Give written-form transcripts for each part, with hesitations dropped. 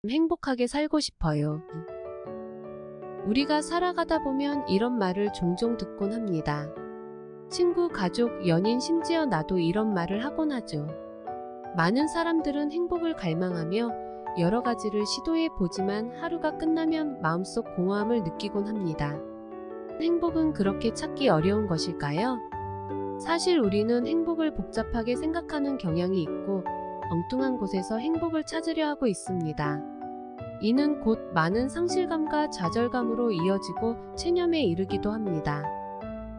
행복하게 살고 싶어요. 우리가 살아가다 보면 이런 말을 종종 듣곤 합니다. 친구, 가족, 연인, 심지어 나도 이런 말을 하곤 하죠. 많은 사람들은 행복을 갈망하며 여러 가지를 시도해 보지만 하루가 끝나면 마음속 공허함을 느끼곤 합니다. 행복은 그렇게 찾기 어려운 것일까요? 사실 우리는 행복을 복잡하게 생각하는 경향이 있고 엉뚱한 곳에서 행복을 찾으려 하고 있습니다. 이는 곧 많은 상실감과 좌절감으로 이어지고 체념에 이르기도 합니다.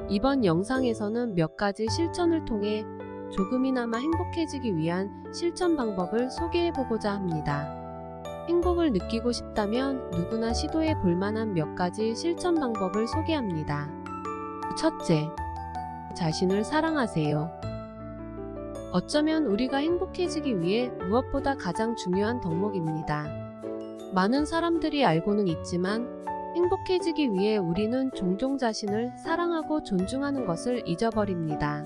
이번 영상에서는 몇 가지 실천을 통해 조금이나마 행복해지기 위한 실천 방법을 소개해보고자 합니다. 행복을 느끼고 싶다면 누구나 시도해 볼 만한 몇 가지 실천 방법을 소개합니다. 첫째, 자신을 사랑하세요. 어쩌면 우리가 행복해지기 위해 무엇보다 가장 중요한 덕목입니다. 많은 사람들이 알고는 있지만 행복해지기 위해 우리는 종종 자신을 사랑하고 존중하는 것을 잊어버립니다.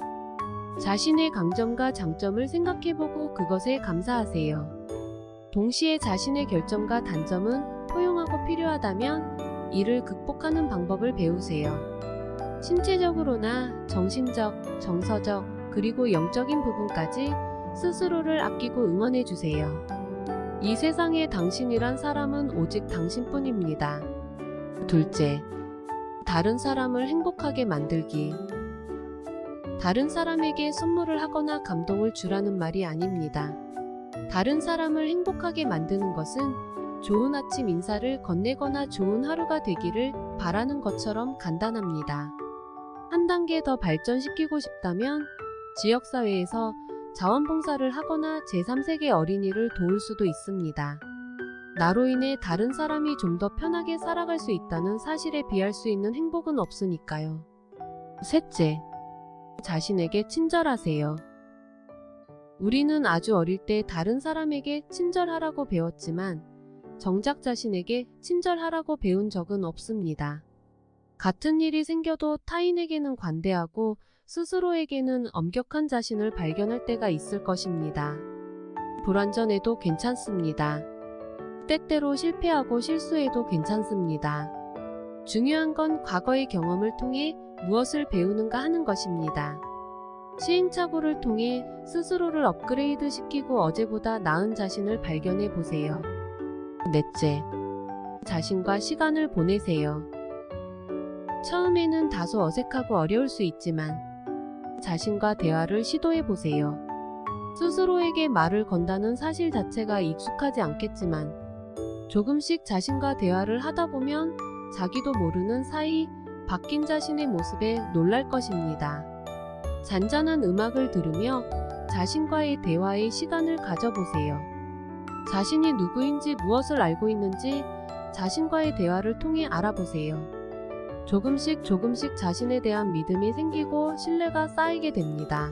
자신의 강점과 장점을 생각해보고 그것에 감사하세요. 동시에 자신의 결점과 단점은 포용하고 필요하다면 이를 극복하는 방법을 배우세요. 신체적으로나 정신적, 정서적, 그리고 영적인 부분까지 스스로를 아끼고 응원해주세요. 이 세상에 당신이란 사람은 오직 당신뿐입니다. 둘째, 다른 사람을 행복하게 만들기. 다른 사람에게 선물을 하거나 감동을 주라는 말이 아닙니다. 다른 사람을 행복하게 만드는 것은 좋은 아침 인사를 건네거나 좋은 하루가 되기를 바라는 것처럼 간단합니다. 한 단계 더 발전시키고 싶다면 지역사회에서 자원봉사를 하거나 제3세계 어린이를 도울 수도 있습니다. 나로 인해 다른 사람이 좀 더 편하게 살아갈 수 있다는 사실에 비할 수 있는 행복은 없으니까요. 셋째, 자신에게 친절하세요. 우리는 아주 어릴 때 다른 사람에게 친절하라고 배웠지만 정작 자신에게 친절하라고 배운 적은 없습니다. 같은 일이 생겨도 타인에게는 관대하고 스스로에게는 엄격한 자신을 발견할 때가 있을 것입니다. 불완전해도 괜찮습니다. 때때로 실패하고 실수해도 괜찮습니다. 중요한 건 과거의 경험을 통해 무엇을 배우는가 하는 것입니다. 시행착오를 통해 스스로를 업그레이드 시키고 어제보다 나은 자신을 발견해 보세요. 넷째, 자신과 시간을 보내세요. 처음에는 다소 어색하고 어려울 수 있지만 자신과 대화를 시도해 보세요. 스스로에게 말을 건다는 사실 자체가 익숙하지 않겠지만 조금씩 자신과 대화를 하다 보면 자기도 모르는 사이 바뀐 자신의 모습에 놀랄 것입니다. 잔잔한 음악을 들으며 자신과의 대화의 시간을 가져보세요. 자신이 누구인지 무엇을 알고 있는지 자신과의 대화를 통해 알아보세요. 조금씩 자신에 대한 믿음이 생기고 신뢰가 쌓이게 됩니다.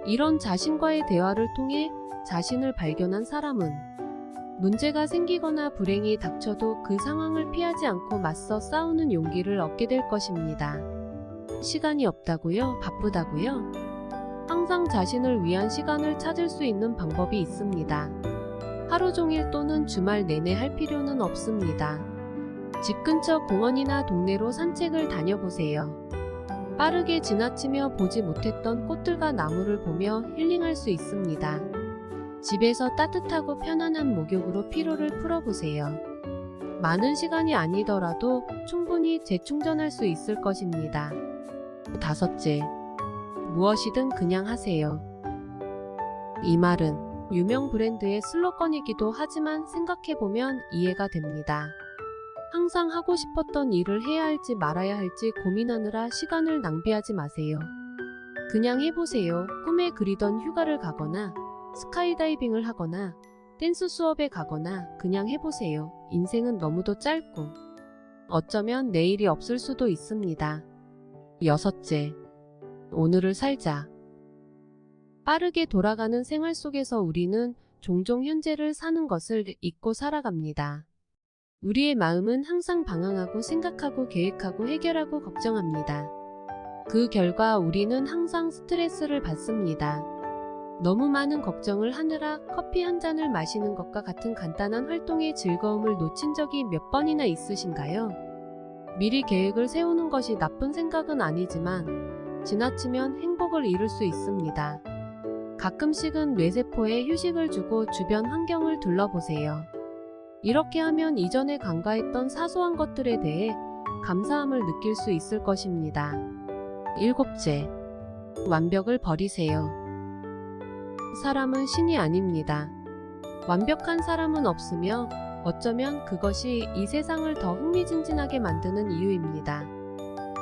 이런 자신과의 대화를 통해 자신을 발견한 사람은 문제가 생기거나 불행이 닥쳐도 그 상황을 피하지 않고 맞서 싸우는 용기를 얻게 될 것입니다. 시간이 없다고요? 바쁘다고요? 항상 자신을 위한 시간을 찾을 수 있는 방법이 있습니다. 하루 종일 또는 주말 내내 할 필요는 없습니다. 집 근처 공원이나 동네로 산책을 다녀보세요. 빠르게 지나치며 보지 못했던 꽃들과 나무를 보며 힐링할 수 있습니다. 집에서 따뜻하고 편안한 목욕으로 피로를 풀어보세요. 많은 시간이 아니더라도 충분히 재충전할 수 있을 것입니다. 다섯째, 무엇이든 그냥 하세요. 이 말은 유명 브랜드의 슬로건이기도 하지만 생각해보면 이해가 됩니다. 항상 하고 싶었던 일을 해야 할지 말아야 할지 고민하느라 시간을 낭비하지 마세요. 그냥 해보세요. 꿈에 그리던 휴가를 가거나 스카이다이빙을 하거나 댄스 수업에 가거나 그냥 해보세요. 인생은 너무도 짧고 어쩌면 내일이 없을 수도 있습니다. 여섯째, 오늘을 살자. 빠르게 돌아가는 생활 속에서 우리는 종종 현재를 사는 것을 잊고 살아갑니다. 우리의 마음은 항상 방황하고 생각하고 계획하고 해결하고 걱정합니다. 그 결과 우리는 항상 스트레스를 받습니다. 너무 많은 걱정을 하느라 커피 한 잔을 마시는 것과 같은 간단한 활동의 즐거움을 놓친 적이 몇 번이나 있으신가요? 미리 계획을 세우는 것이 나쁜 생각은 아니지만 지나치면 행복을 잃을 수 있습니다. 가끔씩은 뇌세포에 휴식을 주고 주변 환경을 둘러보세요. 이렇게 하면 이전에 간과했던 사소한 것들에 대해 감사함을 느낄 수 있을 것입니다. 일곱째, 완벽을 버리세요. 사람은 신이 아닙니다. 완벽한 사람은 없으며 어쩌면 그것이 이 세상을 더 흥미진진하게 만드는 이유입니다.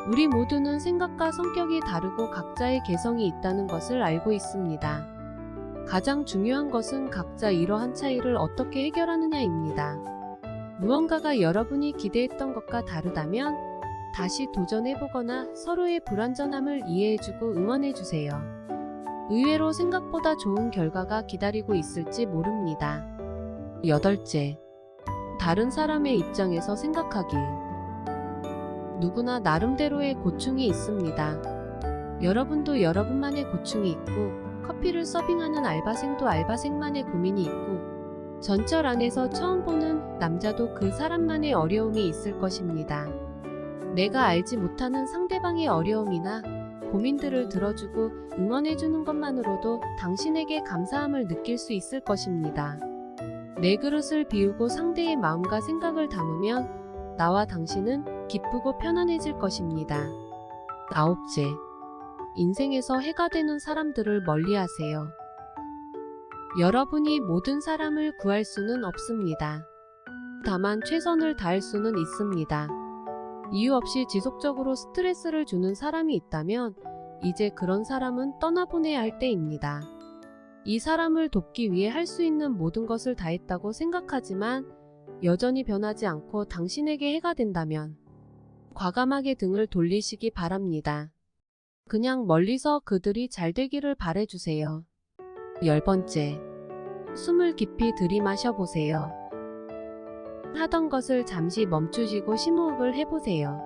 우리 모두는 생각과 성격이 다르고 각자의 개성이 있다는 것을 알고 있습니다. 가장 중요한 것은 각자 이러한 차이를 어떻게 해결하느냐입니다. 무언가가 여러분이 기대했던 것과 다르다면 다시 도전해보거나 서로의 불완전함을 이해해주고 응원해주세요. 의외로 생각보다 좋은 결과가 기다리고 있을지 모릅니다. 여덟째, 다른 사람의 입장에서 생각하기. 누구나 나름대로의 고충이 있습니다. 여러분도 여러분만의 고충이 있고, 커피를 서빙하는 알바생도 알바생만의 고민이 있고, 전철 안에서 처음 보는 남자도 그 사람만의 어려움이 있을 것입니다. 내가 알지 못하는 상대방의 어려움이나 고민들을 들어주고 응원해주는 것만으로도 당신에게 감사함을 느낄 수 있을 것입니다. 내 그릇을 비우고 상대의 마음과 생각을 담으면 나와 당신은 기쁘고 편안해질 것입니다. 아홉째, 인생에서 해가 되는 사람들을 멀리하세요. 여러분이 모든 사람을 구할 수는 없습니다. 다만 최선을 다할 수는 있습니다. 이유 없이 지속적으로 스트레스를 주는 사람이 있다면 이제 그런 사람은 떠나보내야 할 때입니다. 이 사람을 돕기 위해 할 수 있는 모든 것을 다했다고 생각하지만 여전히 변하지 않고 당신에게 해가 된다면 과감하게 등을 돌리시기 바랍니다. 그냥 멀리서 그들이 잘 되기를 바라주세요. 10번째, 숨을 깊이 들이마셔보세요. 하던 것을 잠시 멈추시고 심호흡을 해보세요.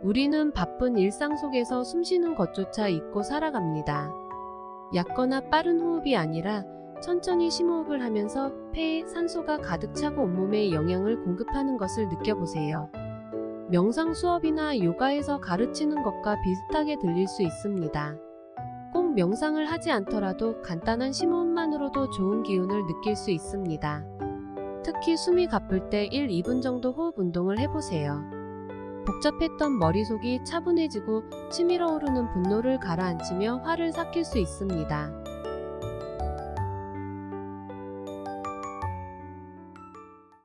우리는 바쁜 일상 속에서 숨쉬는 것조차 잊고 살아갑니다. 얕거나 빠른 호흡이 아니라 천천히 심호흡을 하면서 폐에 산소가 가득 차고 온몸에 영양을 공급하는 것을 느껴보세요. 명상 수업이나 요가에서 가르치는 것과 비슷하게 들릴 수 있습니다. 꼭 명상을 하지 않더라도 간단한 심호흡만으로도 좋은 기운을 느낄 수 있습니다. 특히 숨이 가쁠 때 1, 2분 정도 호흡 운동을 해보세요. 복잡했던 머릿속이 차분해지고 치밀어 오르는 분노를 가라앉히며 화를 삭힐 수 있습니다.